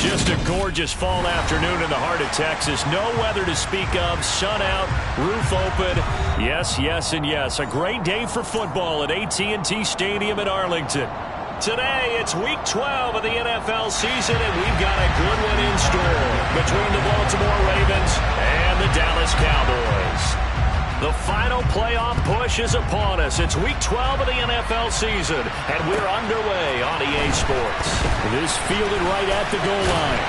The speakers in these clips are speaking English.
Just a gorgeous fall afternoon in the heart of Texas. No weather to speak of. Sun out, roof open. Yes, yes, and yes. A great day for football at AT&T Stadium in Arlington. Today, it's Week 12 of the NFL season, and we've got a good one in store between the Baltimore Ravens and the Dallas Cowboys. The final playoff push is upon us. It's Week 12 of the NFL season, and we're underway on EA Sports. This fielded right at the goal line.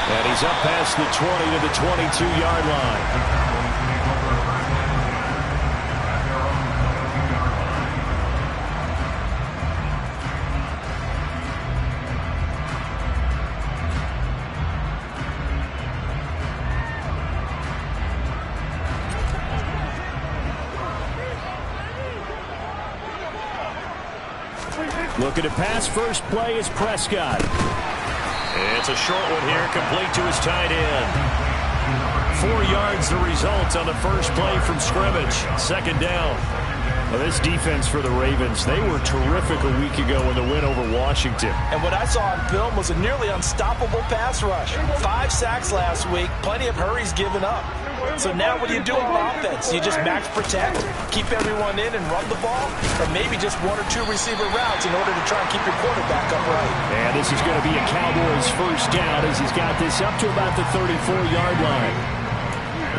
And he's up past the 20 to the 22-yard line. Looking to pass, first play is Prescott. It's a short one here, complete to his tight end. 4 yards the result on the first play from scrimmage. Second down. Well, this defense for the Ravens, they were terrific a week ago in the win over Washington. And what I saw on film was a nearly unstoppable pass rush. 5 sacks last week, plenty of hurries given up. So now what do you do on offense? You just max protect, keep everyone in and run the ball, or maybe just 1 or 2 receiver routes in order to try and keep your quarterback upright. And this is going to be a Cowboys first down as he's got this up to about the 34-yard line.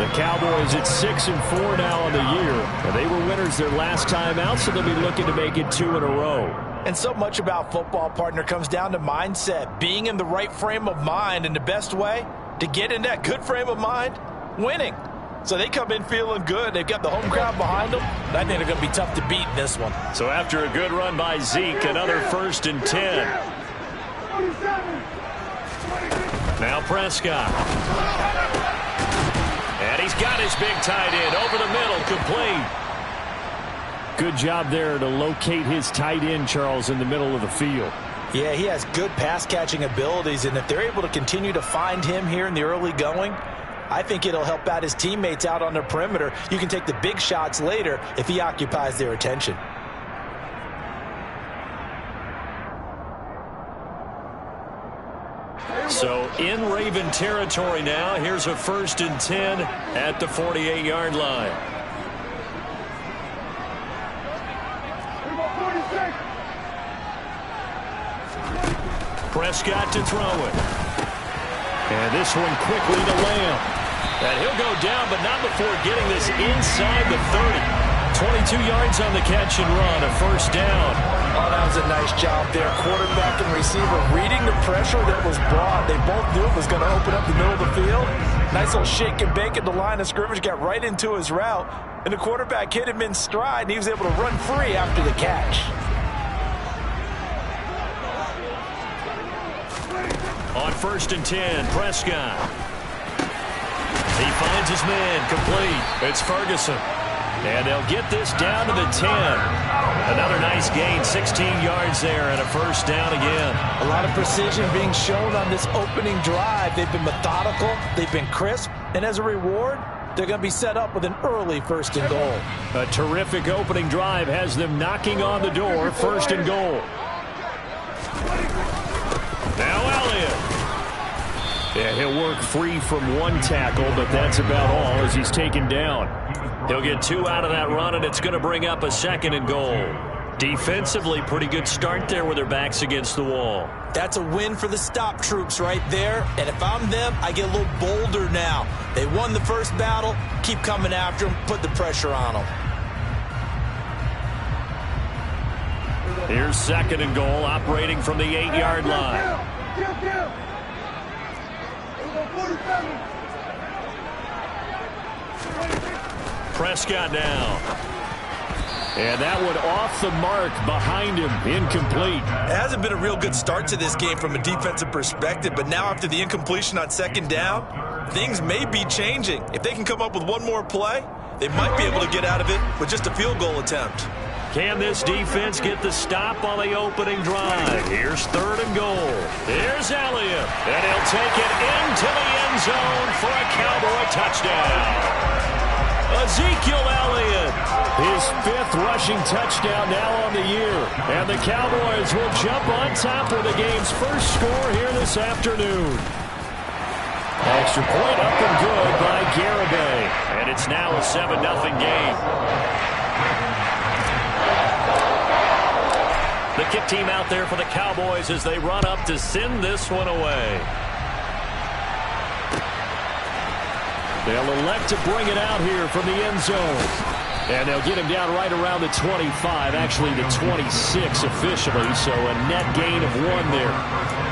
The Cowboys at 6-4 now on the year. And they were winners their last time out, so they'll be looking to make it 2 in a row. And so much about football, partner, comes down to mindset, being in the right frame of mind. And the best way to get in that good frame of mind, winning. So they come in feeling good. They've got the home crowd behind them. I think they're going to be tough to beat in this one. So after a good run by Zeke, another 1st and 10. Now Prescott. And he's got his big tight end over the middle, complete. Good job there to locate his tight end, Charles, in the middle of the field. Yeah, he has good pass-catching abilities, and if they're able to continue to find him here in the early going, I think it'll help out his teammates out on the perimeter. You can take the big shots later if he occupies their attention. So in Raven territory now. Here's a 1st and 10 at the 48-yard line. Prescott to throw it. And this one quickly to Lamb. And he'll go down, but not before getting this inside the 30. 22 yards on the catch and run, a first down. Oh, that was a nice job there. Quarterback and receiver reading the pressure that was brought. They both knew it was going to open up the middle of the field. Nice little shake and bake at the line of scrimmage, got right into his route. And the quarterback hit him in stride, and he was able to run free after the catch. On 1st and 10, Prescott. He finds his man, complete. It's Ferguson. And they'll get this down to the 10. Another nice gain, 16 yards there, and a first down again. A lot of precision being shown on this opening drive. They've been methodical, they've been crisp, and as a reward, they're going to be set up with an early 1st and goal. A terrific opening drive has them knocking on the door, 1st and goal. Now Elliott. Yeah, he'll work free from 1 tackle, but that's about all as he's taken down. He'll get 2 out of that run, and it's going to bring up a 2nd and goal. Defensively, pretty good start there with their backs against the wall. That's a win for the stop troops right there, and if I'm them, I get a little bolder now. They won the first battle, keep coming after them, put the pressure on them. Here's 2nd and goal, operating from the 8-yard line. Prescott now. And that one off the mark behind him, incomplete. It hasn't been a real good start to this game from a defensive perspective, but now after the incompletion on 2nd down, things may be changing. If they can come up with 1 more play, they might be able to get out of it with just a field goal attempt. Can this defense get the stop on the opening drive? Here's 3rd and goal. Here's Elliott. And he'll take it into the end zone for a Cowboy touchdown. Ezekiel Elliott, his 5th rushing touchdown now on the year. And the Cowboys will jump on top of the game's first score here this afternoon. Extra point up and good by Garibay. And it's now a 7-0 game. The kick team out there for the Cowboys as they run up to send this one away. They'll elect to bring it out here from the end zone. And they'll get him down right around the 25, actually the 26 officially, so a net gain of 1 there.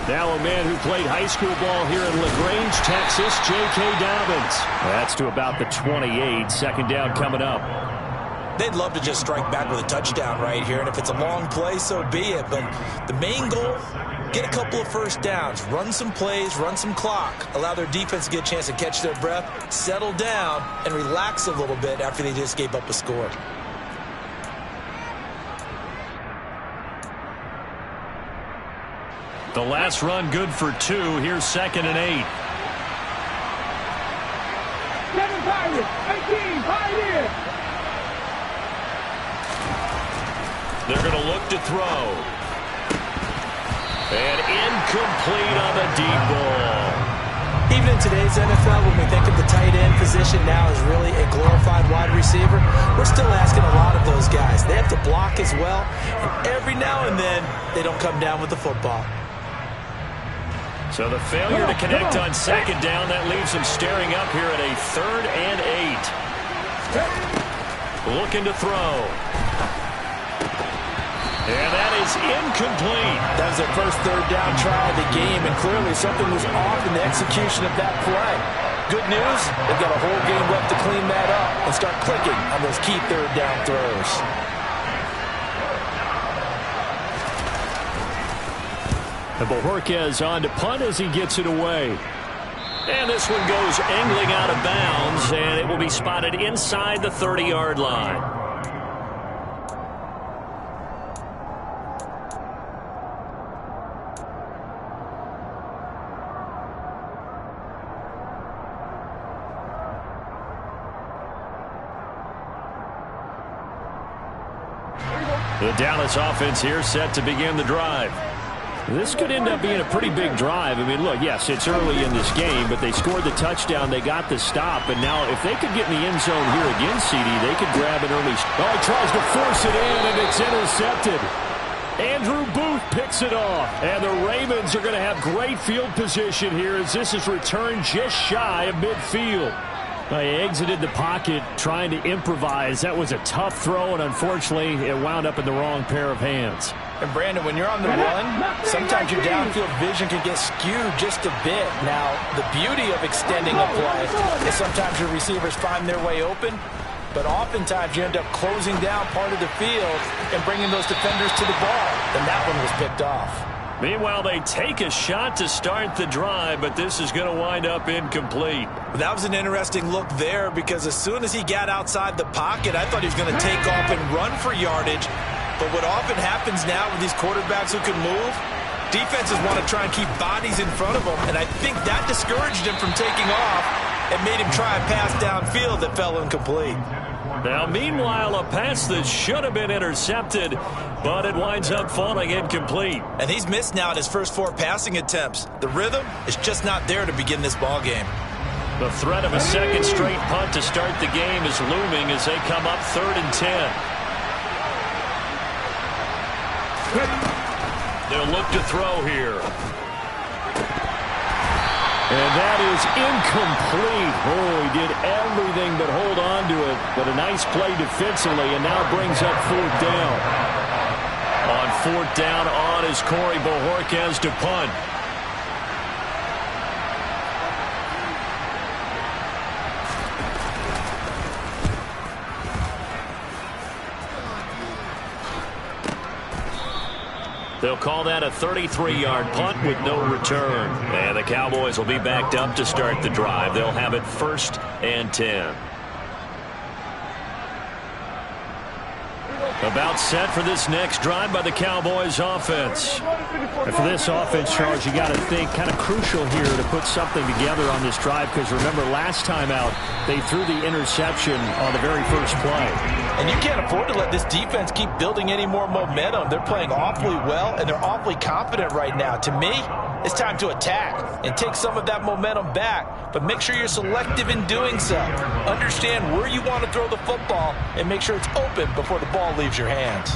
Now a man who played high school ball here in LaGrange, Texas, J.K. Dobbins. That's to about the 28. Second down coming up. They'd love to just strike back with a touchdown right here, and if it's a long play, so be it. But the main goal, get a couple of first downs, run some plays, run some clock, allow their defense to get a chance to catch their breath, settle down, and relax a little bit after they just gave up a score. The last run good for 2. Here's 2nd and 8. 7 Pirates, 18, Pioneers. They're going to look to throw. And incomplete on the deep ball. Even in today's NFL, when we think of the tight end position now as really a glorified wide receiver, we're still asking a lot of those guys. They have to block as well, and every now and then they don't come down with the football. So the failure to connect on 2nd down, that leaves them staring up here at a 3rd and 8. Looking to throw. And that is incomplete. That was their first 3rd down try of the game, and clearly something was off in the execution of that play. Good news, they've got a whole game left to clean that up and start clicking on those key 3rd down throws. And Bojorquez on to punt as he gets it away. And this one goes angling out of bounds, and it will be spotted inside the 30-yard line. The Dallas offense here set to begin the drive. This could end up being a pretty big drive. I mean, look, yes, it's early in this game, but they scored the touchdown, they got the stop, and now if they could get in the end zone here again, CD, they could grab an early... Oh, he tries to force it in, and it's intercepted. Andrew Booth picks it off, and the Ravens are going to have great field position here as this is returned just shy of midfield. Well, he exited the pocket trying to improvise. That was a tough throw, and unfortunately, it wound up in the wrong pair of hands. And Brandon, when you're on the run, sometimes your downfield vision can get skewed just a bit. Now, the beauty of extending a play is sometimes your receivers find their way open, but oftentimes you end up closing down part of the field and bringing those defenders to the ball. And that one was picked off. Meanwhile, they take a shot to start the drive, but this is going to wind up incomplete. That was an interesting look there because as soon as he got outside the pocket, I thought he was going to take off and run for yardage. But what often happens now with these quarterbacks who can move, defenses want to try and keep bodies in front of them, and I think that discouraged him from taking off and made him try a pass downfield that fell incomplete. Now, meanwhile, a pass that should have been intercepted, but it winds up falling incomplete. And he's missed now in his first 4 passing attempts. The rhythm is just not there to begin this ball game. The threat of a second straight punt to start the game is looming as they come up 3rd and 10. They'll look to throw here. And that is incomplete. Oh, he did everything but hold on to it. But a nice play defensively, and now brings up 4th down. On 4th down on is Corey Bojorquez to punt. They'll call that a 33-yard punt with no return. And the Cowboys will be backed up to start the drive. They'll have it 1st and 10. About set for this next drive by the Cowboys offense. And for this offense, Charles, you got to think kind of crucial here to put something together on this drive, because remember last time out they threw the interception on the very first play. And you can't afford to let this defense keep building any more momentum. They're playing awfully well, and they're awfully confident right now. To me, it's time to attack and take some of that momentum back, but make sure you're selective in doing so. Understand where you want to throw the football and make sure it's open before the ball leaves your hands.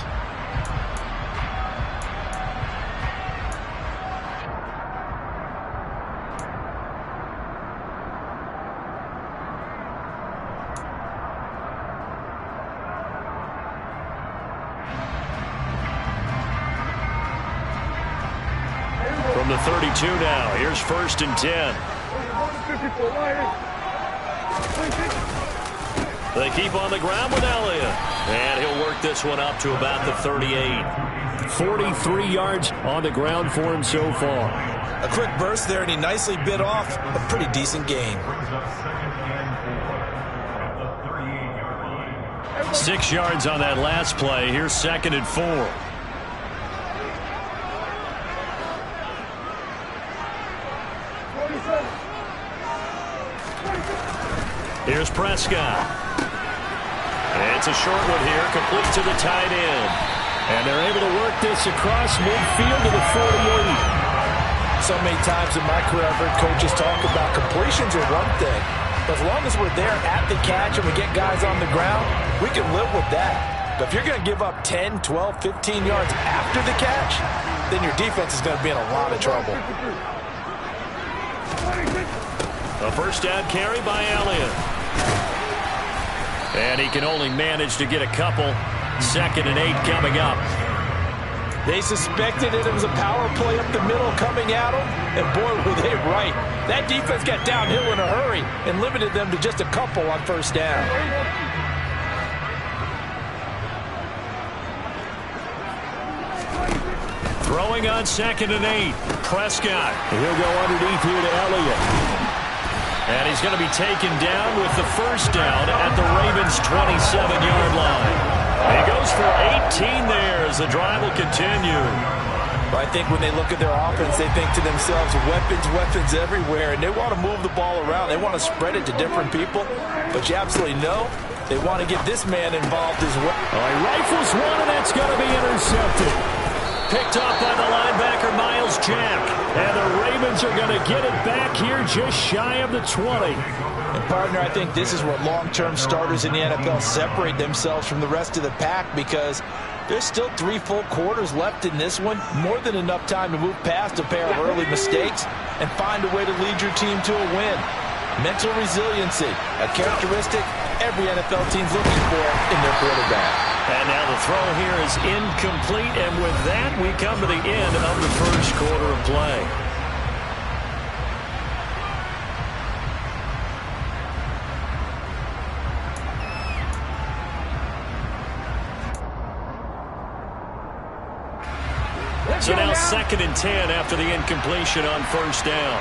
From the 32 now, here's 1st and 10. They keep on the ground with Elliott. And he'll work this one up to about the 38. 43 yards on the ground for him so far. A quick burst there, and he nicely bit off a pretty decent gain. 6 yards on that last play. Here's 2nd and 4. Here's Prescott. It's a short one here, complete to the tight end. And they're able to work this across midfield to the 48. So many times in my career I've heard coaches talk about completions are one thing, but as long as we're there at the catch and we get guys on the ground, we can live with that. But if you're going to give up 10, 12, 15 yards after the catch, then your defense is going to be in a lot of trouble. A first down carry by Elliott. And he can only manage to get a couple. 2nd and 8 coming up. They suspected it was a power play up the middle coming at them, and boy, were they right. That defense got downhill in a hurry and limited them to just a couple on first down. Throwing on 2nd and 8. Prescott. He'll go underneath here to Elliott. And he's going to be taken down with the first down at the Ravens' 27-yard line. And he goes for 18 there as the drive will continue. Well, I think when they look at their offense, they think to themselves, weapons everywhere, and they want to move the ball around. They want to spread it to different people, but you absolutely know they want to get this man involved as well. He rifles one, and that's going to be intercepted. Picked off by the linebacker, Miles Jack. And the Ravens are going to get it back here just shy of the 20. And, partner, I think this is what long-term starters in the NFL separate themselves from the rest of the pack, because there's still 3 full quarters left in this one. More than enough time to move past a pair of early mistakes and find a way to lead your team to a win. Mental resiliency, a characteristic every NFL team's looking for in their quarterback. And now the throw here is incomplete, and with that, we come to the end of the first quarter of play. So now 2nd and 10 after the incompletion on first down.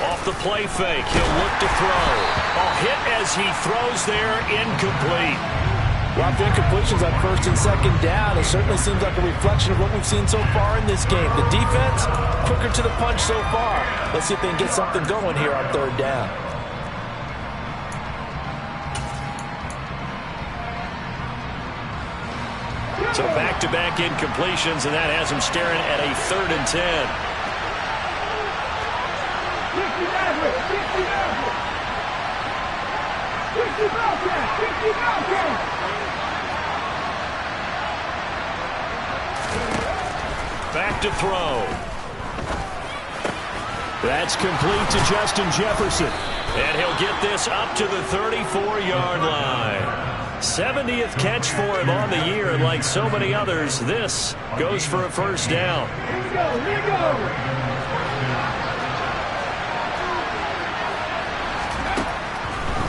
Off the play fake, he'll look to throw. A hit as he throws there, incomplete. Well, after incompletions on 1st and 2nd down, it certainly seems like a reflection of what we've seen so far in this game. The defense, quicker to the punch so far. Let's see if they can get something going here on 3rd down. So back-to-back incompletions, and that has him staring at a 3rd and 10. Back to throw. That's complete to Justin Jefferson. And he'll get this up to the 34-yard line. 70th catch for him on the year, and like so many others, this goes for a first down. Here we go.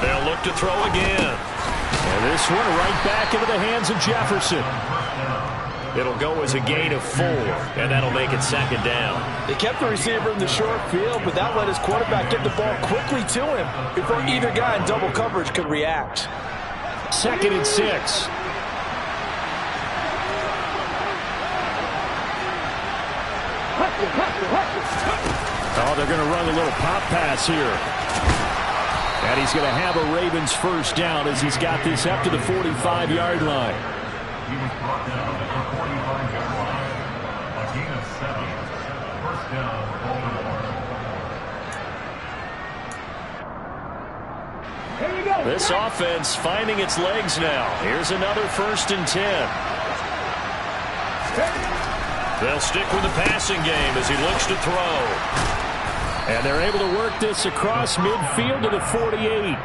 They'll look to throw again. And this one right back into the hands of Jefferson. It'll go as a gain of 4, and that'll make it 2nd down. They kept the receiver in the short field, but that let his quarterback get the ball quickly to him before either guy in double coverage could react. 2nd and 6. Oh, they're going to run a little pop pass here. And he's going to have a Ravens first down as he's got this up to the 45-yard line. He was brought down at the 45-yard line. A gain of 7. First down, Baltimore. This offense finding its legs now. Here's another 1st and 10. They'll stick with the passing game as he looks to throw. And they're able to work this across midfield to the 48.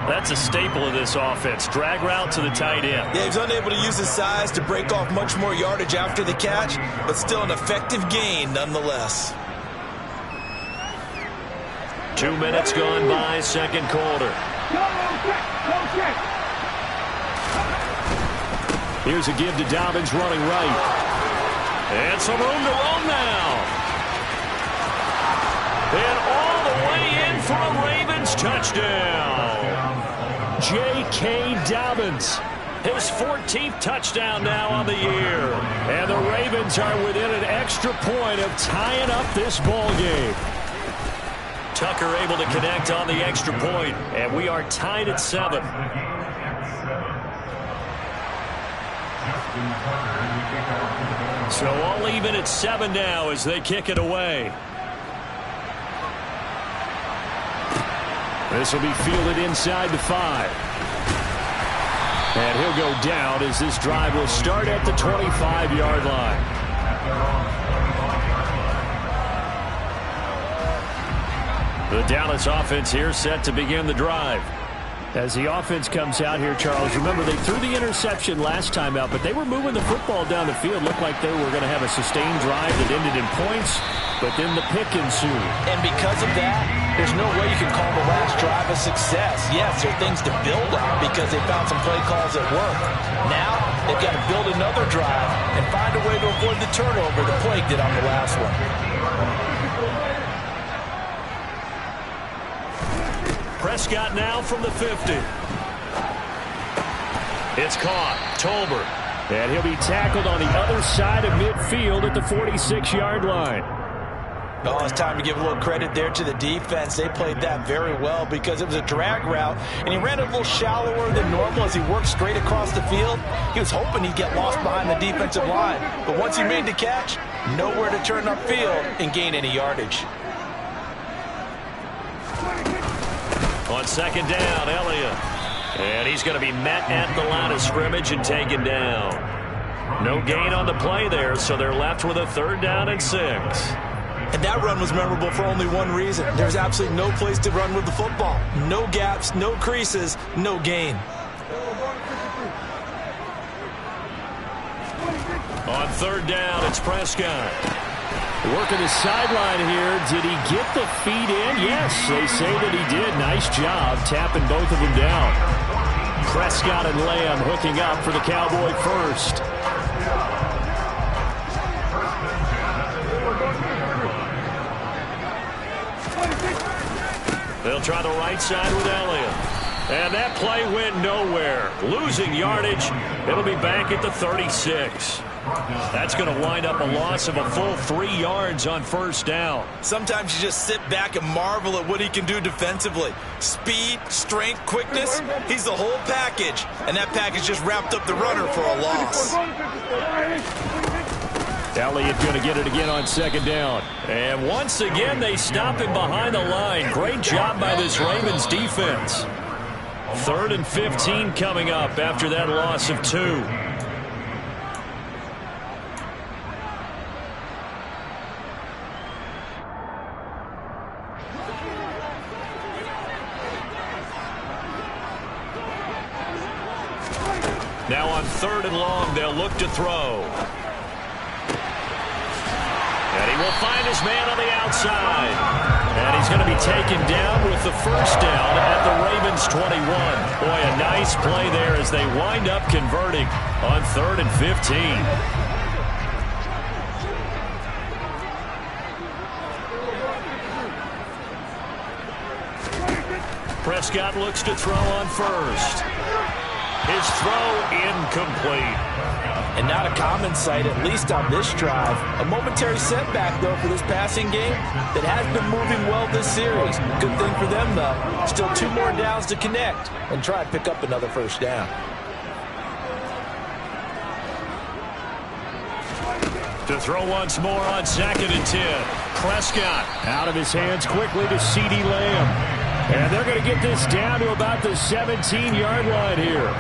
That's a staple of this offense. Drag route to the tight end. Yeah, he's unable to use his size to break off much more yardage after the catch, but still an effective gain nonetheless. 2 minutes gone by, 2nd quarter. Here's a give to Dobbins running right. And some room to run now. And all the way in for a Ravens touchdown. J.K. Dobbins. His 14th touchdown now on the year. And the Ravens are within an extra point of tying up this ball game. Tucker able to connect on the extra point, and we are tied at 7. So all even at 7 now as they kick it away. This will be fielded inside the 5. And he'll go down as this drive will start at the 25-yard line. The Dallas offense here set to begin the drive. As the offense comes out here, Charles, remember they threw the interception last time out, but they were moving the football down the field. Looked like they were going to have a sustained drive that ended in points, but then the pick ensued. And because of that, there's no way you can call the last drive a success. Yes, there are things to build on because they found some play calls that work. Now, they've got to build another drive and find a way to avoid the turnover that plagued it on the last one. Prescott now from the 50. It's caught. Tolbert. And he'll be tackled on the other side of midfield at the 46-yard line. Oh, it's time to give a little credit there to the defense. They played that very well because it was a drag route, and he ran a little shallower than normal as he worked straight across the field. He was hoping he'd get lost behind the defensive line, but once he made the catch, nowhere to turn upfield and gain any yardage. On 2nd down, Elliott. And he's going to be met at the line of scrimmage and taken down. No gain on the play there, so they're left with a 3rd down and 6. And that run was memorable for only one reason. There's absolutely no place to run with the football. No gaps, no creases, no gain. On 3rd down, it's Prescott. Working the sideline here. Did he get the feet in? Yes, they say that he did. Nice job tapping both of them down. Prescott and Lamb hooking up for the Cowboy first. They'll try the right side with Elliott. And that play went nowhere. Losing yardage. It'll be back at the 36. That's going to wind up a loss of a full 3 yards on 1st down. Sometimes you just sit back and marvel at what he can do defensively. Speed, strength, quickness, he's the whole package. And that package just wrapped up the runner for a loss. Elliott going to get it again on 2nd down. And once again, they stop him behind the line. Great job by this Ravens defense. 3rd and 15 coming up after that loss of 2. Now on 3rd and long, they'll look to throw. And he will find his man on the outside. And he's going to be taken down with the 1st down at the Ravens 21. Boy, a nice play there as they wind up converting on 3rd and 15. Prescott looks to throw on first. His throw incomplete. And not a common sight, at least on this drive. A momentary setback, though, for this passing game that has been moving well this series. Good thing for them, though. Still 2 more downs to connect and try to pick up another first down. To throw once more on 2nd and 10. Prescott out of his hands quickly to C.D. Lamb. And they're going to get this down to about the 17-yard line here.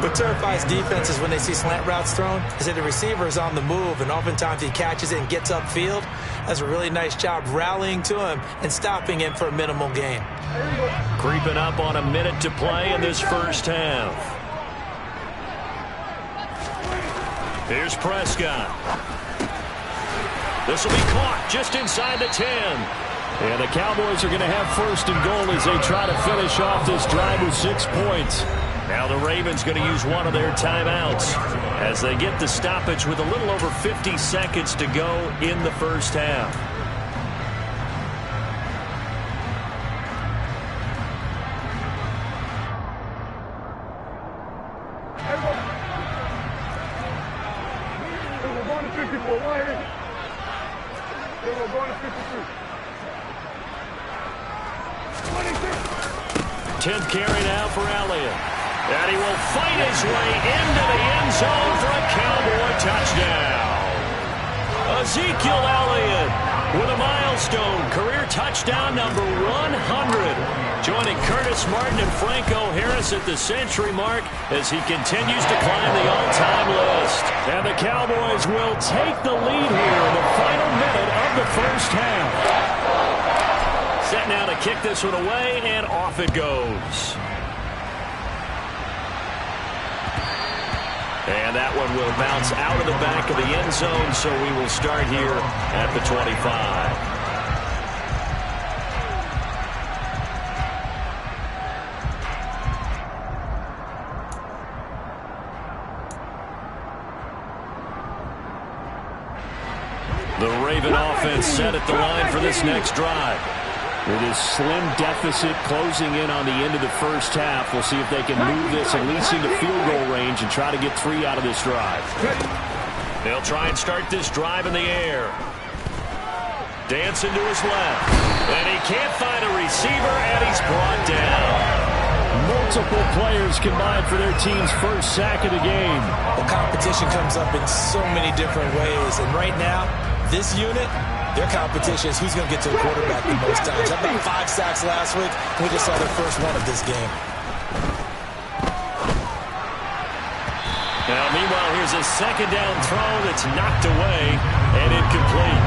What terrifies defenses when they see slant routes thrown is that the receiver is on the move, and oftentimes he catches it and gets upfield. Does a really nice job rallying to him and stopping him for a minimal gain. Creeping up on a minute to play in this first half. Here's Prescott. This will be caught just inside the 10. And the Cowboys are going to have 1st and goal as they try to finish off this drive with 6 points. Now the Ravens going to use one of their timeouts as they get the stoppage with a little over 50 seconds to go in the first half. We're going to 54, right here. We're going to 53. 10th carry now for Elliott. And he will fight his way into the end zone for a Cowboy touchdown. Ezekiel Elliott with a milestone career touchdown number 100. Joining Curtis Martin and Franco Harris at the century mark as he continues to climb the all-time list. And the Cowboys will take the lead here in the final minute of the first half. Set now to kick this one away, and off it goes. And that one will bounce out of the back of the end zone, so we will start here at the 25. The Raven offense set at the line for this next drive. With his slim deficit closing in on the end of the first half, we'll see if they can move this at least into field goal range and try to get 3 out of this drive. They'll try and start this drive in the air. Dancing to his left. And he can't find a receiver, and he's brought down. Multiple players combined for their team's first sack of the game. The competition comes up in so many different ways, and right now, this unit, their competition is who's going to get to the quarterback the most times. How about 5 sacks last week? We just saw their first one of this game. Now, meanwhile, here's a 2nd down throw that's knocked away and incomplete.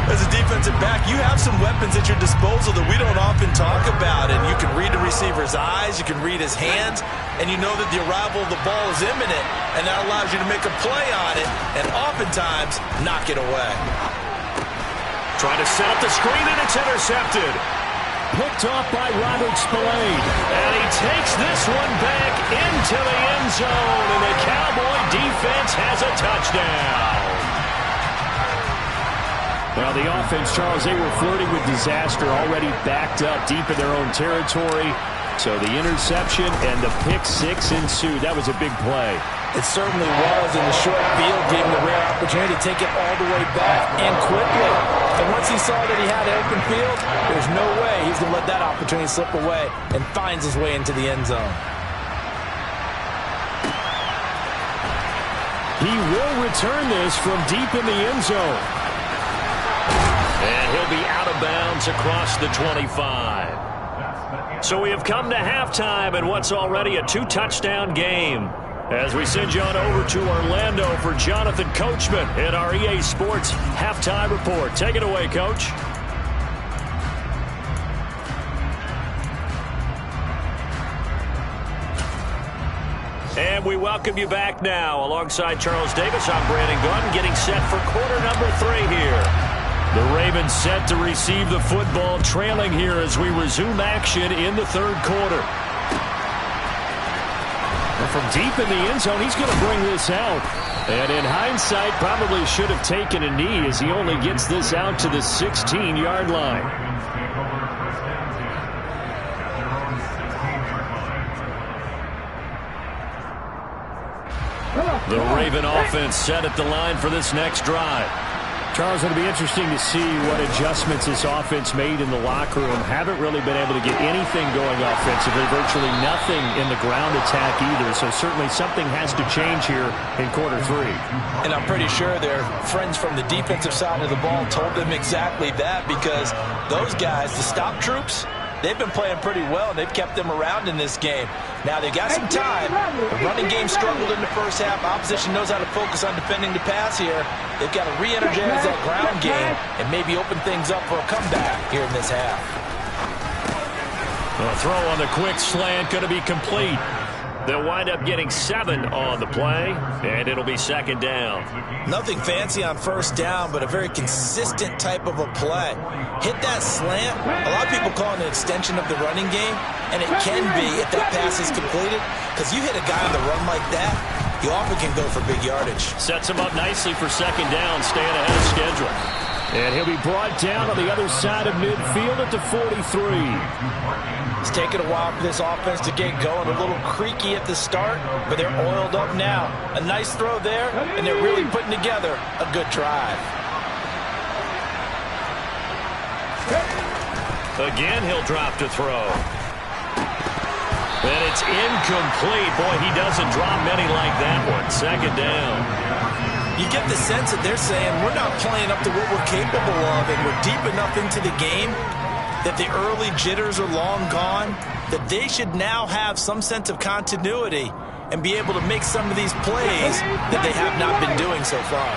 As a defensive back, you have some weapons at your disposal that we don't often talk about, and you can read the receiver's eyes, you can read his hands, and you know that the arrival of the ball is imminent, and that allows you to make a play on it, and oftentimes knock it away. Trying to set up the screen, and it's intercepted. Picked off by Robert Spillane. And he takes this one back into the end zone, and the Cowboy defense has a touchdown. Well, the offense, Charles, they were flirting with disaster, already backed up deep in their own territory. So the interception and the pick 6 ensued. That was a big play. It certainly was, and the short field gave him a rare opportunity to take it all the way back and quickly. And once he saw that he had an open field, there's no way he's going to let that opportunity slip away, and finds his way into the end zone. He will return this from deep in the end zone. And he'll be out of bounds across the 25. So we have come to halftime in what's already a 2-touchdown game. As we send you on over to Orlando for Jonathan Coachman in our EA Sports Halftime Report. Take it away, Coach. And we welcome you back now. Alongside Charles Davis, I'm Brandon Gunn, getting set for quarter number 3 here. The Ravens set to receive the football, trailing here as we resume action in the third quarter. From deep in the end zone, he's going to bring this out. And in hindsight, probably should have taken a knee as he only gets this out to the 16-yard line. The Raven offense set at the line for this next drive. Charles, it'll be interesting to see what adjustments this offense made in the locker room. Haven't really been able to get anything going offensively, virtually nothing in the ground attack either. So certainly something has to change here in quarter 3. And I'm pretty sure their friends from the defensive side of the ball told them exactly that, because those guys, the stop troops, they've been playing pretty well, and they've kept them around in this game. Now, they've got some time. The running game struggled in the first half. Opposition knows how to focus on defending the pass here. They've got to re-energize that ground game and maybe open things up for a comeback here in this half. The throw on the quick slant going to be complete. They'll wind up getting 7 on the play, and it'll be second down. Nothing fancy on first down, but a very consistent type of a play. Hit that slant. A lot of people call it an extension of the running game, and it can be if that pass is completed, because you hit a guy on the run like that, you often can go for big yardage. Sets him up nicely for second down, staying ahead of schedule. And he'll be brought down on the other side of midfield at the 43. It's taken a while for this offense to get going. A little creaky at the start, but they're oiled up now. A nice throw there, and they're really putting together a good drive. Again, he'll drop to throw. And it's incomplete. Boy, he doesn't drop many like that one. Second down. You get the sense that they're saying we're not playing up to what we're capable of, and we're deep enough into the game that the early jitters are long gone, that they should now have some sense of continuity and be able to make some of these plays that they have not been doing so far.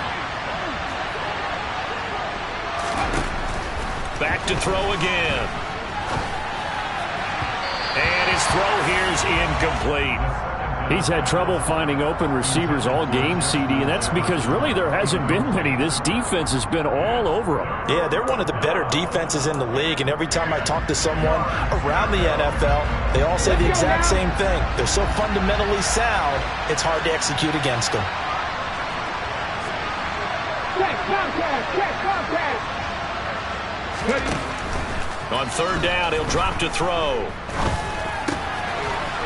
Back to throw again. And his throw here is incomplete. He's had trouble finding open receivers all game, CD, and that's because really there hasn't been many. This defense has been all over them. Yeah, they're one of the better defenses in the league, and every time I talk to someone around the NFL, they all say the exact same thing. They're so fundamentally sound, it's hard to execute against them. On third down, he'll drop to throw.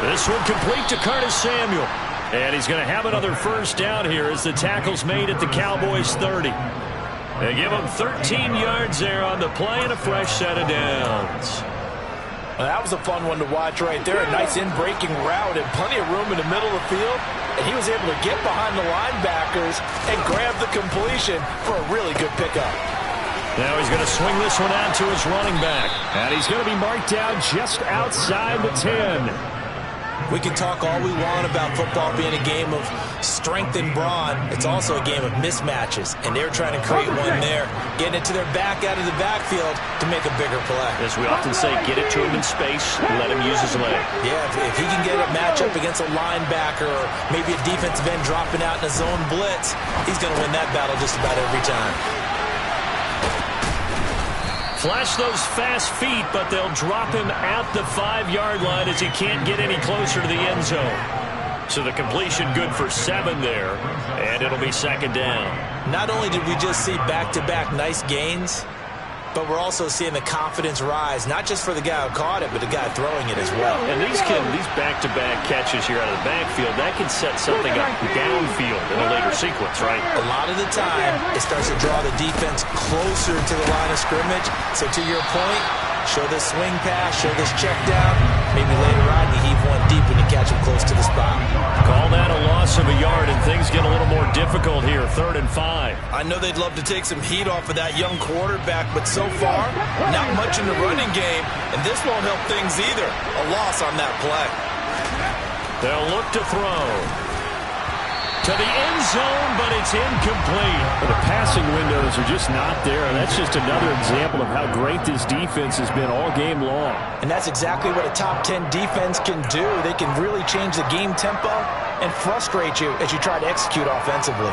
This one complete to Curtis Samuel. And he's going to have another first down here as the tackle's made at the Cowboys' 30. They give him 13 yards there on the play and a fresh set of downs. Well, that was a fun one to watch right there. A nice in-breaking route and plenty of room in the middle of the field. And he was able to get behind the linebackers and grab the completion for a really good pickup. Now he's going to swing this one out to his running back. And he's going to be marked down just outside the 10. We can talk all we want about football being a game of strength and brawn. It's also a game of mismatches, and they're trying to create one there, getting it to their back out of the backfield to make a bigger play. As we often say, get it to him in space, let him use his leg. Yeah, if he can get a matchup against a linebacker or maybe a defensive end dropping out in a zone blitz, he's going to win that battle just about every time. Flash those fast feet, but they'll drop him at the 5-yard line as he can't get any closer to the end zone. So the completion good for 7 there, and it'll be second down. Not only did we just see back-to-back nice gains, but we're also seeing the confidence rise, not just for the guy who caught it, but the guy throwing it as well. And these back-to-back catches here out of the backfield, that can set something up downfield in a later sequence, right? A lot of the time, it starts to draw the defense closer to the line of scrimmage. So to your point, show this swing pass, show this check down. Maybe later on you heave one deep and you catch him close to the spot. Call that a loss of a yard, and things get a little more difficult here, 3rd and 5. I know they'd love to take some heat off of that young quarterback, but so far, not much in the running game, and this won't help things either. A loss on that play. They'll look to throw. To the end zone, but it's incomplete. The passing windows are just not there, and that's just another example of how great this defense has been all game long. And that's exactly what a top 10 defense can do. They can really change the game tempo and frustrate you as you try to execute offensively.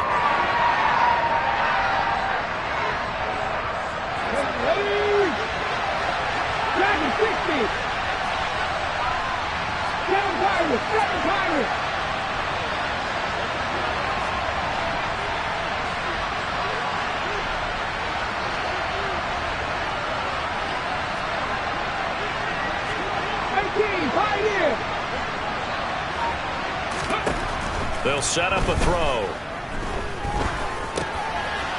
They'll set up a throw.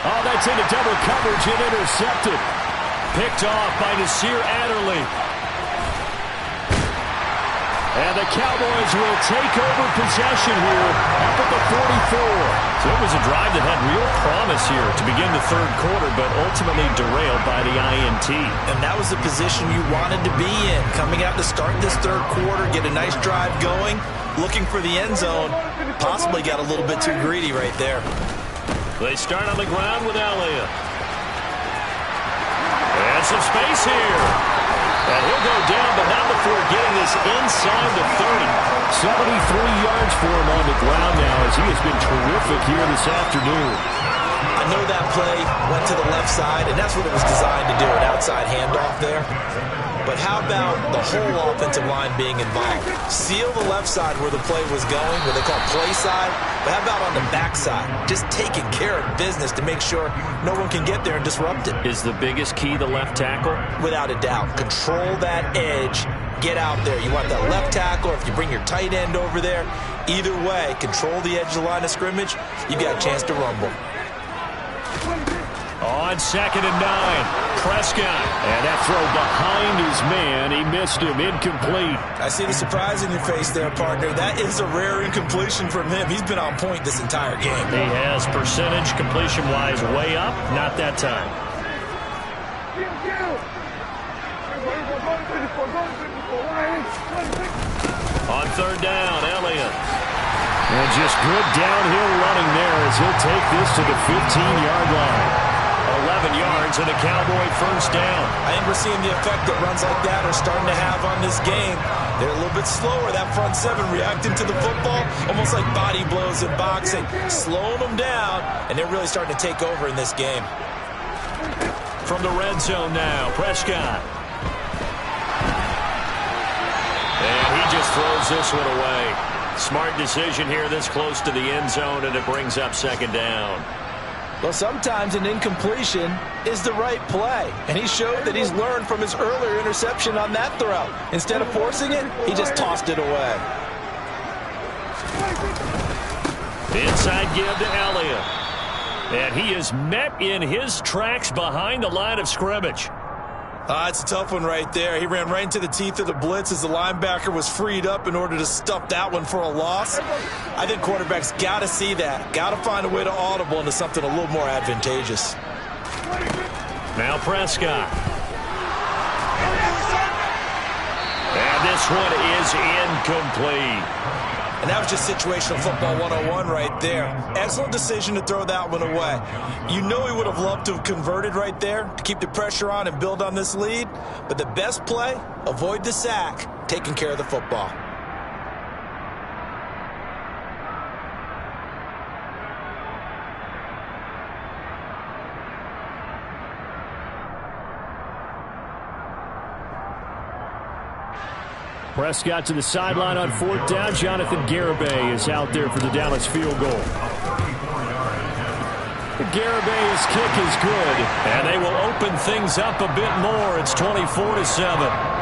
Oh, that's into double coverage and intercepted. Picked off by Nasir Adderley. And the Cowboys will take over possession here up at the 44. So it was a drive that had real promise here to begin the third quarter, but ultimately derailed by the INT. And that was the position you wanted to be in. Coming out to start this third quarter, get a nice drive going, looking for the end zone. Possibly got a little bit too greedy right there. They start on the ground with Elliott. And some space here. And he'll go down, but not before getting this inside the 30. 73 yards for him on the ground now as he has been terrific here this afternoon. I know that play went to the left side, and that's what it was designed to do, an outside handoff there. But how about the whole offensive line being involved? Seal the left side where the play was going, what they call play side. But how about on the back side? Just taking care of business to make sure no one can get there and disrupt it. Is the biggest key the left tackle? Without a doubt. Control that edge. Get out there. You want that left tackle, if you bring your tight end over there. Either way, control the edge of the line of scrimmage. You got a chance to rumble. On 2nd and 9, Prescott. And that throw behind his man. He missed him. Incomplete. I see the surprise in your face there, partner. That is a rare incompletion from him. He's been on point this entire game. He has percentage completion-wise way up. Not that time. On 3rd down, Elliott. And just good downhill running there as he'll take this to the 15-yard line. 11 yards and a Cowboy first down. I think we're seeing the effect that runs like that are starting to have on this game. They're a little bit slower, that front seven, reacting to the football, almost like body blows in boxing, slowing them down, and they're really starting to take over in this game. From the red zone now, Prescott. And he just throws this one away. Smart decision here this close to the end zone, and it brings up 2nd down. Well, sometimes an incompletion is the right play, and he showed that he's learned from his earlier interception on that throw. Instead of forcing it, he just tossed it away. Inside give to Elliott. And he is met in his tracks behind the line of scrimmage. It's a tough one right there. He ran right into the teeth of the blitz as the linebacker was freed up in order to stuff that one for a loss. I think quarterbacks got to see that. Got to find a way to audible into something a little more advantageous. Now Prescott. And this one is incomplete. And that was just situational football 101 right there. Excellent decision to throw that one away. You know he would have loved to have converted right there to keep the pressure on and build on this lead. But the best play, avoid the sack, taking care of the football. Prescott to the sideline on 4th down. Jonathan Garibay is out there for the Dallas field goal. Garibay's kick is good. And they will open things up a bit more. It's 24-7.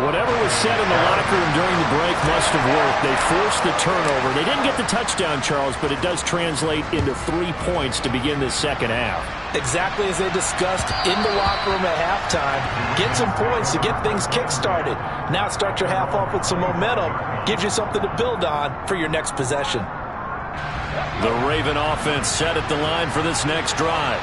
Whatever was said in the locker room during the break must have worked. They forced the turnover. They didn't get the touchdown, Charles, but it does translate into 3 points to begin this second half. Exactly as they discussed in the locker room at halftime. Get some points to get things kick-started. Now start your half off with some momentum. Gives you something to build on for your next possession. The Raven offense set at the line for this next drive.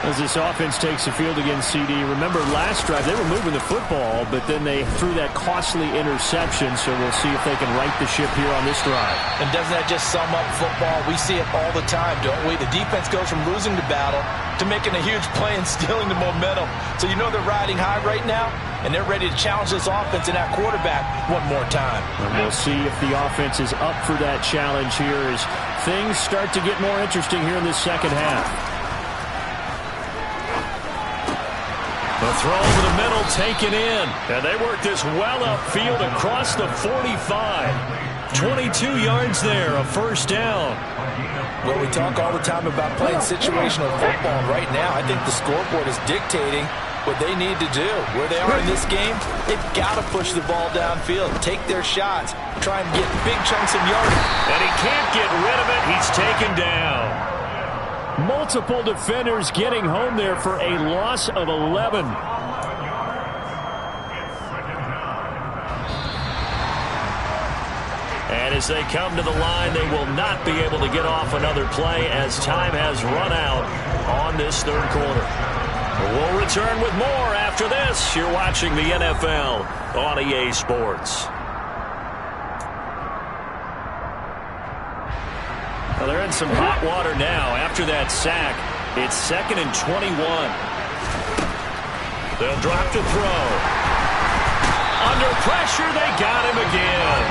As this offense takes the field against CD, remember last drive they were moving the football, but then they threw that costly interception, so we'll see if they can right the ship here on this drive. And doesn't that just sum up football? We see it all the time, don't we? The defense goes from losing the battle to making a huge play and stealing the momentum. So you know they're riding high right now, and they're ready to challenge this offense and that quarterback one more time. And we'll see if the offense is up for that challenge here as things start to get more interesting here in this second half. The throw over the middle taken in. And they work this well upfield across the 45. 22 yards there, a first down. Well, we talk all the time about playing situational football. Right now, I think the scoreboard is dictating what they need to do. Where they are in this game, they've got to push the ball downfield, take their shots, try and get big chunks of yardage. And he can't get rid of it. He's taken down. Multiple defenders getting home there for a loss of 11. And as they come to the line, they will not be able to get off another play as time has run out on this third quarter. We'll return with more after this. You're watching the NFL on EA Sports. Well, they're in some hot water now. After that sack, it's 2nd and 21. They'll drop to throw. Under pressure, they got him again.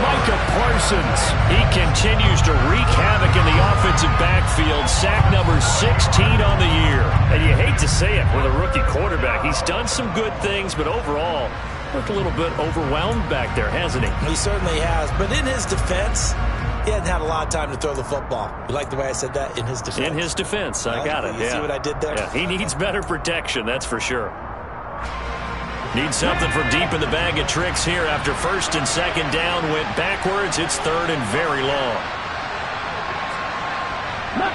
Micah Parsons. He continues to wreak havoc in the offensive backfield. Sack number 16 on the year. And you hate to say it with a rookie quarterback. He's done some good things, but overall, looked a little bit overwhelmed back there, hasn't he? He certainly has. But in his defense, he hadn't had a lot of time to throw the football. You like the way I said that? In his defense. In his defense. I got it. You see what I did there? Yeah, he needs better protection, that's for sure. Needs something from deep in the bag of tricks here after 1st and 2nd down. Went backwards. It's 3rd and very long. 19.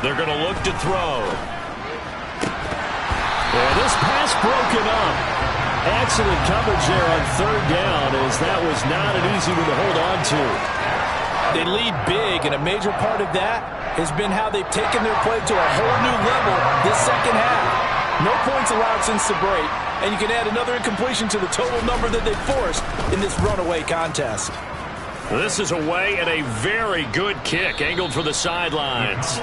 They're going to look to throw. Well, this pass broken up. Excellent coverage there on 3rd down, as that was not an easy one to hold on to. They lead big, and a major part of that has been how they've taken their play to a whole new level this second half. No points allowed since the break, and you can add another incompletion to the total number that they've forced in this runaway contest. This is away and a very good kick angled for the sidelines.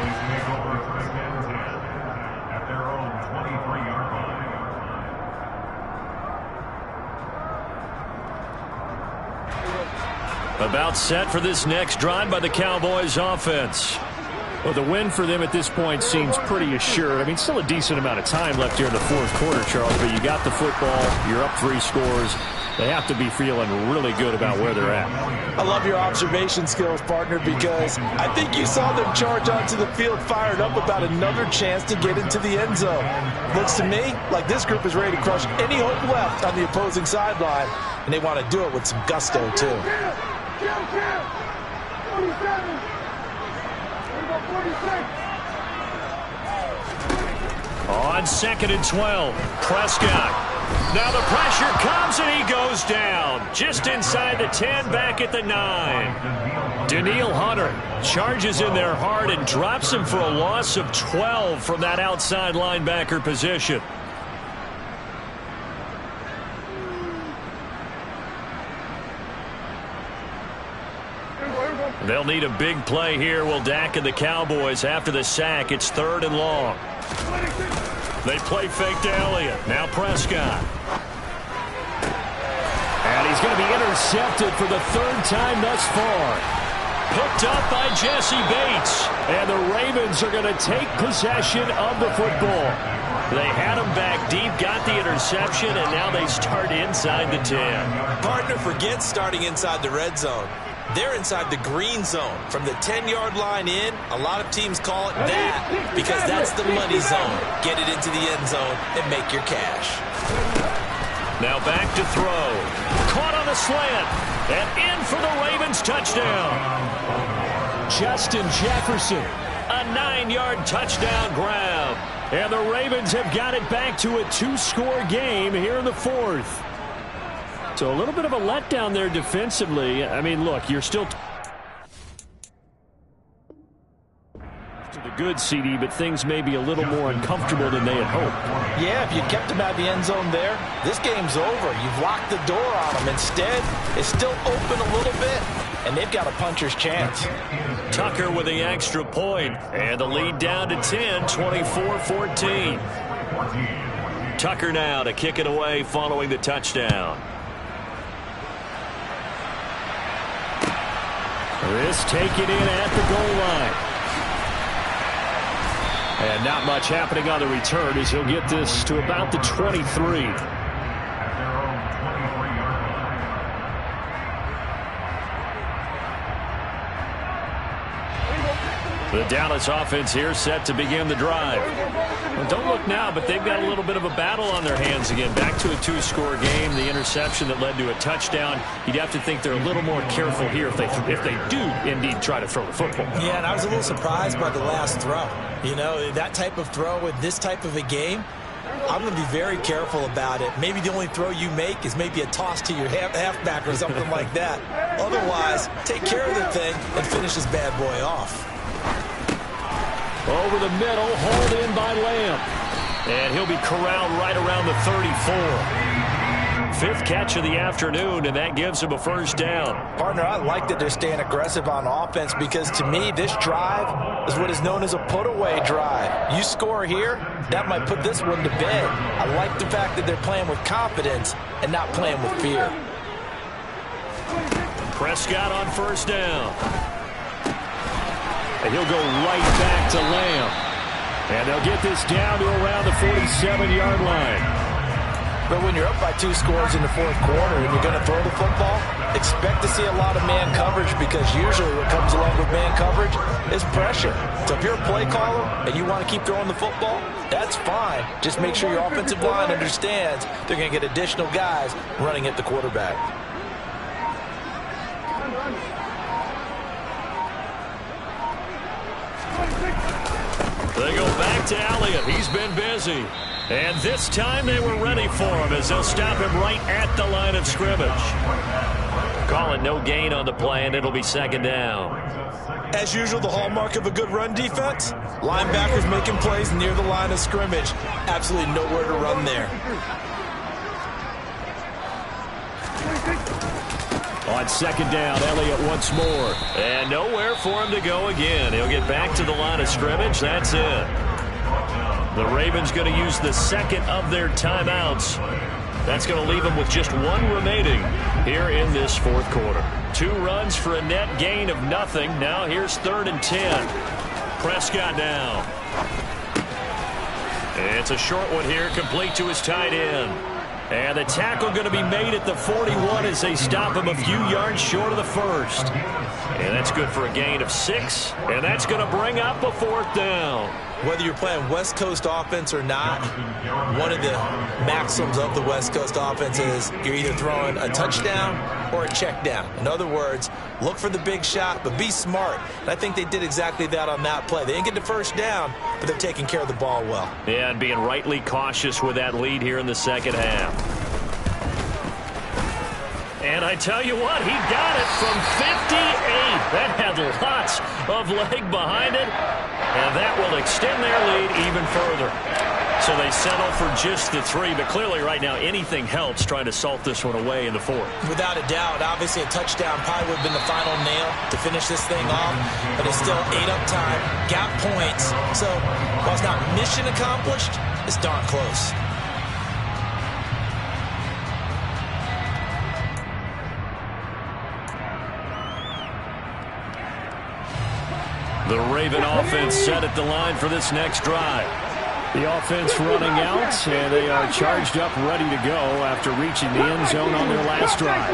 About set for this next drive by the Cowboys offense. Well, the win for them at this point seems pretty assured. I mean, still a decent amount of time left here in the 4th quarter, Charles, but you got the football, you're up 3 scores. They have to be feeling really good about where they're at. I love your observation skills, partner, because I think you saw them charge onto the field fired up about another chance to get into the end zone. Looks to me like this group is ready to crush any hope left on the opposing sideline, and they want to do it with some gusto, too. 47. On 2nd and 12, Prescott. Now the pressure comes and he goes down. Just inside the 10, back at the 9. Danielle Hunter charges in there hard and drops him for a loss of 12 from that outside linebacker position. They'll need a big play here. Will Dak and the Cowboys after the sack. It's 3rd and long. They play fake to Elliott. Now Prescott. And he's going to be intercepted for the 3rd time thus far. Picked up by Jesse Bates. And the Ravens are going to take possession of the football. They had him back deep, got the interception, and now they start inside the 10. Partner, forget starting inside the red zone. They're inside the green zone. From the 10-yard line in, a lot of teams call it that because that's the money zone. Get it into the end zone and make your cash. Now back to throw. Caught on the slant. And in for the Ravens touchdown. Justin Jefferson. A 9-yard touchdown grab. And the Ravens have got it back to a 2-score game here in the 4th. So a little bit of a letdown there defensively. I mean, look, you're still to the good, CD, but things may be a little more uncomfortable than they had hoped. Yeah, if you kept them out the end zone there, this game's over. You've locked the door on them. Instead, it's still open a little bit, and they've got a puncher's chance. Tucker with the extra point, and the lead down to 10, 24-14. Tucker now to kick it away following the touchdown. This taken in at the goal line. And not much happening on the return as he'll get this to about the 23. The Dallas offense here set to begin the drive. Well, don't look now, but they've got a little bit of a battle on their hands again. Back to a two-score game. The interception that led to a touchdown. You'd have to think they're a little more careful here if they do indeed try to throw the football. Yeah, and I was a little surprised by the last throw. You know, that type of throw with this type of a game, I'm going to be very careful about it. Maybe the only throw you make is maybe a toss to your halfback or something like that. Otherwise, take care of the thing and finish this bad boy off. Over the middle, hauled in by Lamb. And he'll be corralled right around the 34. Fifth catch of the afternoon, and that gives him a first down. Partner, I like that they're staying aggressive on offense because, to me, this drive is what is known as a put-away drive. You score here, that might put this one to bed. I like the fact that they're playing with confidence and not playing with fear. Prescott on first down. And he'll go right back to Lamb. And they'll get this down to around the 47-yard line. But when you're up by 2 scores in the fourth quarter and you're going to throw the football, expect to see a lot of man coverage because usually what comes along with man coverage is pressure. So if you're a play caller and you want to keep throwing the football, that's fine. Just make sure your offensive line understands they're going to get additional guys running at the quarterback. They go back to Elliott. He's been busy. And this time they were ready for him as they'll stop him right at the line of scrimmage. Call it no gain on the play, and it'll be second down. As usual, the hallmark of a good run defense, linebackers making plays near the line of scrimmage. Absolutely nowhere to run there. On second down, Elliott once more. And nowhere for him to go again. He'll get back to the line of scrimmage. That's it. The Ravens going to use the second of their timeouts. That's going to leave them with just one remaining here in this fourth quarter. 2 runs for a net gain of nothing. Now here's 3rd and 10. Prescott now. It's a short one here, complete to his tight end. And the tackle going to be made at the 41 as they stop him a few yards short of the first. And that's good for a gain of 6. And that's going to bring up a 4th down. Whether you're playing West Coast offense or not, one of the maxims of the West Coast offense is you're either throwing a touchdown or a check down. In other words, look for the big shot, but be smart. And I think they did exactly that on that play. They didn't get the first down, but they're taking care of the ball well. Yeah, and being rightly cautious with that lead here in the second half. And I tell you what, he got it from 58. That had lots of leg behind it. And that will extend their lead even further. So they settle for just the 3. But clearly right now anything helps trying to salt this one away in the 4th. Without a doubt, obviously a touchdown probably would have been the final nail to finish this thing off. But it's still 8 up time, got points. So while it's not mission accomplished, it's darn close. The Raven offense set at the line for this next drive. The offense running out, and they are charged up, ready to go after reaching the end zone on their last drive.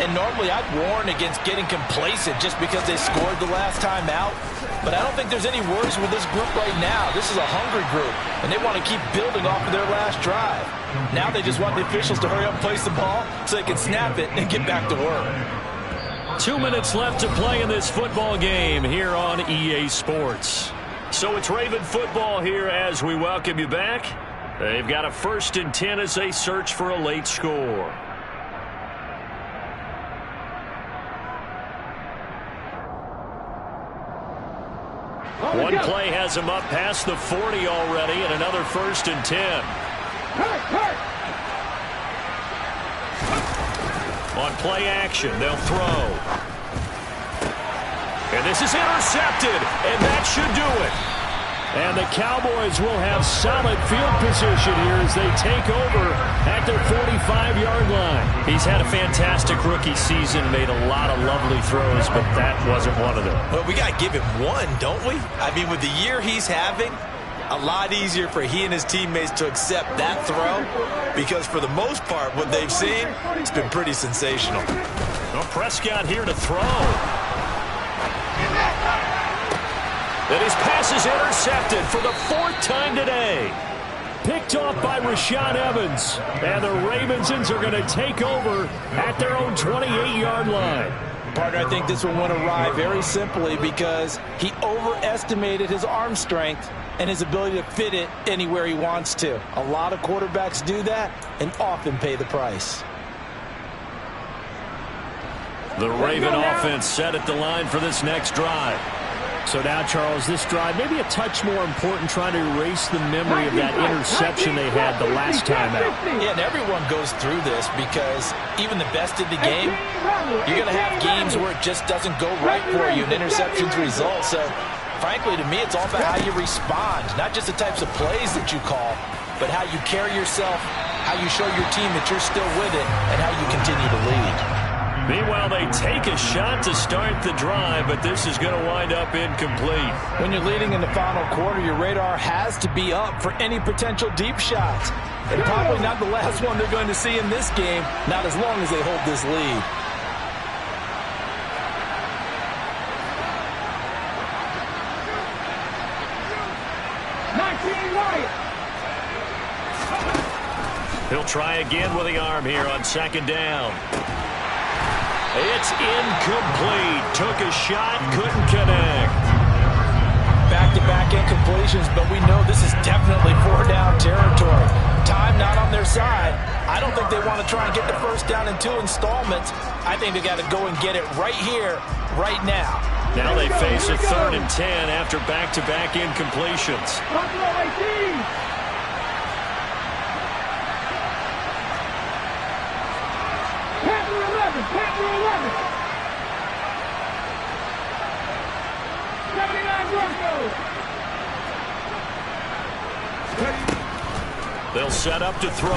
And normally I'd warn against getting complacent just because they scored the last time out. But I don't think there's any worries with this group right now. This is a hungry group, and they want to keep building off of their last drive. Now they just want the officials to hurry up and place the ball so they can snap it and get back to work. 2 minutes left to play in this football game here on EA Sports. So it's Raven football here as we welcome you back. They've got a 1st and 10 as they search for a late score. One play has him up past the 40 already, and another 1st and 10. On play action, they'll throw. And this is intercepted, and that should do it. And the Cowboys will have solid field position here as they take over at their 45-yard line. He's had a fantastic rookie season, made a lot of lovely throws, but that wasn't one of them. Well, we got to give him one, don't we? I mean, with the year he's having, a lot easier for he and his teammates to accept that throw because for the most part, what they've seen, it's been pretty sensational. Well, Prescott here to throw. And his pass is intercepted for the 4th time today. Picked off by Rashaan Evans. And the Ravensons are going to take over at their own 28-yard line. Partner, I think this one went awry very simply because he overestimated his arm strength and his ability to fit it anywhere he wants to. A lot of quarterbacks do that and often pay the price. The Raven offense set at the line for this next drive. So now, Charles, this drive may be a touch more important, trying to erase the memory of that interception they had the last time out. Yeah, and everyone goes through this because even the best in the game, you're going to have games where it just doesn't go right for you and interceptions result. So, frankly, to me, it's all about how you respond, not just the types of plays that you call, but how you carry yourself, how you show your team that you're still with it, and how you continue to lead. Meanwhile, they take a shot to start the drive, but this is going to wind up incomplete. When you're leading in the final quarter, your radar has to be up for any potential deep shots. And probably not the last one they're going to see in this game, not as long as they hold this lead. He'll try again with the arm here on 2nd down. It's incomplete. Took a shot, couldn't connect. Back-to-back incompletions, but we know this is definitely 4-down territory. Time not on their side. I don't think they want to try and get the first down in 2 installments. I think they got to go and get it right here, right now. Now they face a 3rd and 10 after back-to-back incompletions. They'll set up to throw.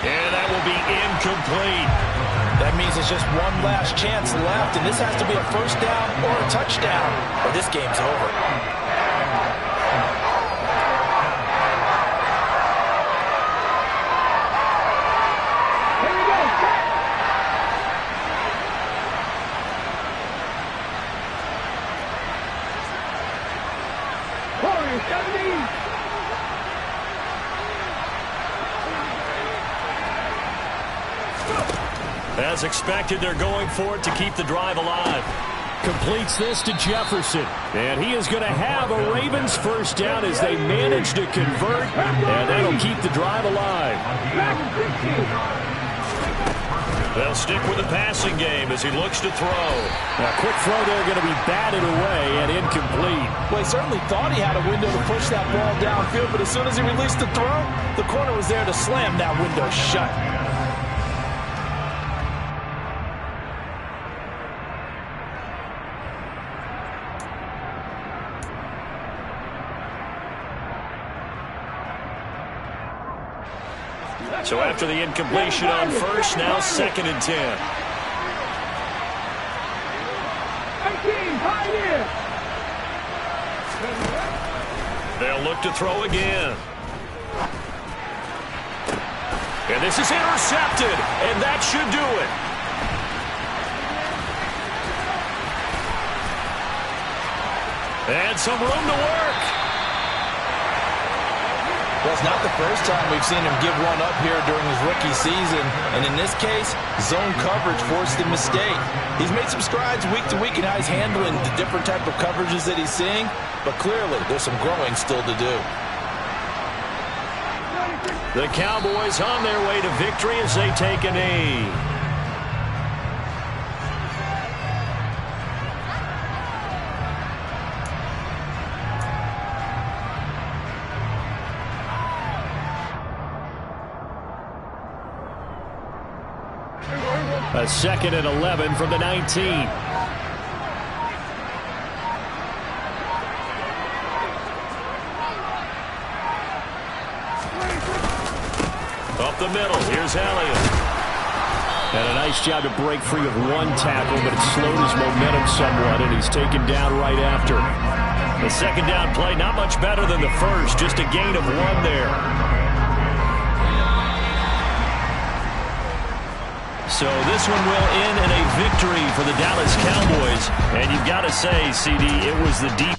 And that will be incomplete. That means it's just one last chance left, and this has to be a first down or a touchdown, or this game's over. As expected, they're going for it to keep the drive alive. Completes this to Jefferson. And he is going to have a Ravens first down as they manage to convert. And that'll keep the drive alive. They'll stick with the passing game as he looks to throw. A quick throw there going to be batted away and incomplete. Well, he certainly thought he had a window to push that ball downfield, but as soon as he released the throw, the corner was there to slam that window shut. So after the incompletion on first, now 2nd and 10. They'll look to throw again. And this is intercepted, and that should do it. And some room to work. Well, it's not the first time we've seen him give one up here during his rookie season. And in this case, zone coverage forced the mistake. He's made some strides week to week in how he's handling the different type of coverages that he's seeing. But clearly, there's some growing still to do. The Cowboys on their way to victory as they take a knee. A 2nd and 11 from the 19. Up the middle, here's Elliott. And a nice job to break free of one tackle, but it slowed his momentum somewhat, and he's taken down right after. The 2nd down play, not much better than the first, just a gain of 1 there. So this one will end in a victory for the Dallas Cowboys. And you've got to say, CD, it was the defense